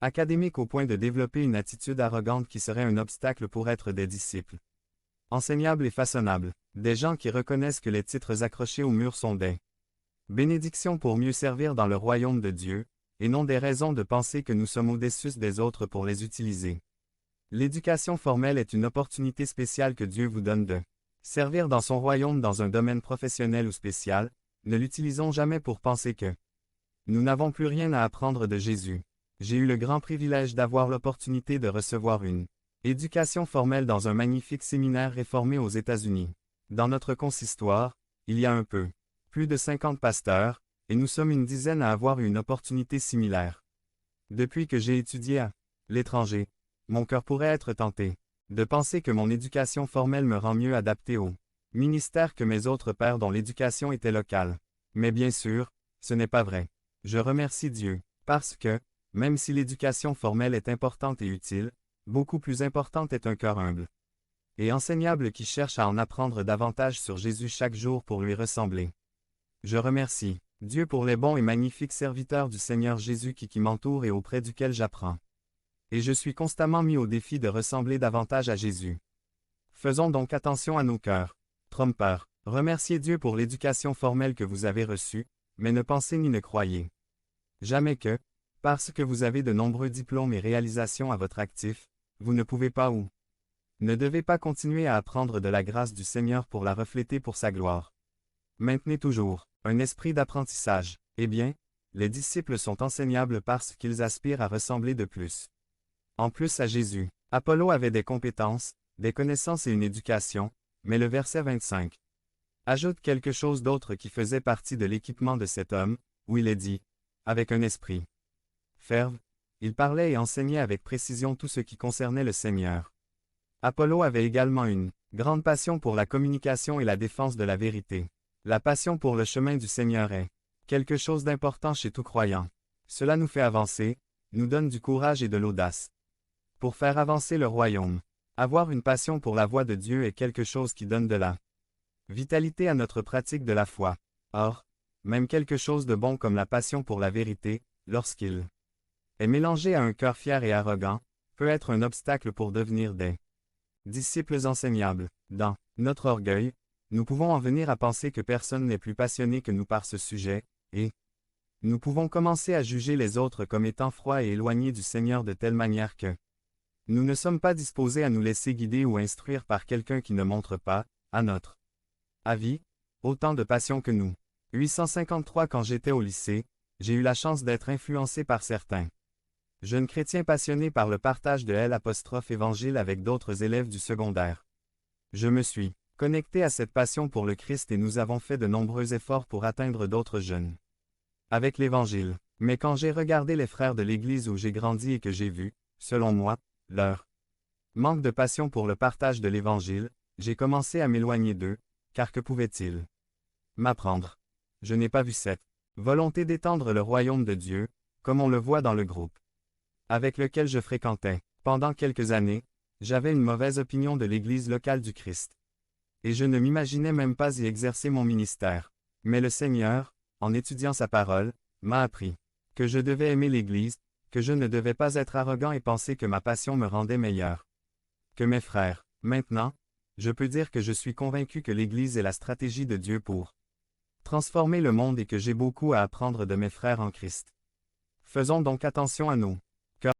académiques au point de développer une attitude arrogante qui serait un obstacle pour être des disciples. Enseignables et façonnables, des gens qui reconnaissent que les titres accrochés au mur sont des bénédictions pour mieux servir dans le royaume de Dieu, et non des raisons de penser que nous sommes au-dessus des autres pour les utiliser. L'éducation formelle est une opportunité spéciale que Dieu vous donne de servir dans son royaume dans un domaine professionnel ou spécial. Ne l'utilisons jamais pour penser que nous n'avons plus rien à apprendre de Jésus. J'ai eu le grand privilège d'avoir l'opportunité de recevoir une éducation formelle dans un magnifique séminaire réformé aux États-Unis. Dans notre consistoire, il y a un peu plus de 50 pasteurs, et nous sommes une dizaine à avoir eu une opportunité similaire. Depuis que j'ai étudié à l'étranger, mon cœur pourrait être tenté de penser que mon éducation formelle me rend mieux adapté au ministère que mes autres pairs dont l'éducation était locale. Mais bien sûr, ce n'est pas vrai. Je remercie Dieu, parce que, même si l'éducation formelle est importante et utile, beaucoup plus importante est un cœur humble et enseignable qui cherche à en apprendre davantage sur Jésus chaque jour pour lui ressembler. Je remercie Dieu pour les bons et magnifiques serviteurs du Seigneur Jésus qui m'entourent et auprès duquel j'apprends. Et je suis constamment mis au défi de ressembler davantage à Jésus. Faisons donc attention à nos cœurs. Trompeurs, remerciez Dieu pour l'éducation formelle que vous avez reçue, mais ne pensez ni ne croyez jamais que, parce que vous avez de nombreux diplômes et réalisations à votre actif, vous ne pouvez pas ou ne devez pas continuer à apprendre de la grâce du Seigneur pour la refléter pour sa gloire. Maintenez toujours un esprit d'apprentissage. Eh bien, les disciples sont enseignables parce qu'ils aspirent à ressembler de plus en plus à Jésus. Apollo avait des compétences, des connaissances et une éducation, mais le verset 25 ajoute quelque chose d'autre qui faisait partie de l'équipement de cet homme, où il est dit, avec un esprit ferve, il parlait et enseignait avec précision tout ce qui concernait le Seigneur. Apollo avait également une grande passion pour la communication et la défense de la vérité. La passion pour le chemin du Seigneur est quelque chose d'important chez tout croyant. Cela nous fait avancer, nous donne du courage et de l'audace. Pour faire avancer le royaume, avoir une passion pour la voix de Dieu est quelque chose qui donne de la vitalité à notre pratique de la foi. Or, même quelque chose de bon comme la passion pour la vérité, lorsqu'il est mélangé à un cœur fier et arrogant, peut être un obstacle pour devenir des disciples enseignables. Dans notre orgueil, nous pouvons en venir à penser que personne n'est plus passionné que nous par ce sujet, et nous pouvons commencer à juger les autres comme étant froids et éloignés du Seigneur de telle manière que nous ne sommes pas disposés à nous laisser guider ou instruire par quelqu'un qui ne montre pas, à notre avis, autant de passion que nous. 853 Quand j'étais au lycée, j'ai eu la chance d'être influencé par certains jeunes chrétiens passionnés par le partage de l'Évangile avec d'autres élèves du secondaire. Je me suis connecté à cette passion pour le Christ et nous avons fait de nombreux efforts pour atteindre d'autres jeunes avec l'Évangile. Mais quand j'ai regardé les frères de l'Église où j'ai grandi et que j'ai vu, selon moi, leur manque de passion pour le partage de l'Évangile, j'ai commencé à m'éloigner d'eux, car que pouvaient-ils m'apprendre? Je n'ai pas vu cette volonté d'étendre le royaume de Dieu, comme on le voit dans le groupe avec lequel je fréquentais. Pendant quelques années, j'avais une mauvaise opinion de l'Église locale du Christ. Et je ne m'imaginais même pas y exercer mon ministère. Mais le Seigneur, en étudiant sa parole, m'a appris que je devais aimer l'Église, que je ne devais pas être arrogant et penser que ma passion me rendait meilleur que mes frères. Maintenant, je peux dire que je suis convaincu que l'Église est la stratégie de Dieu pour transformer le monde et que j'ai beaucoup à apprendre de mes frères en Christ. Faisons donc attention à nous.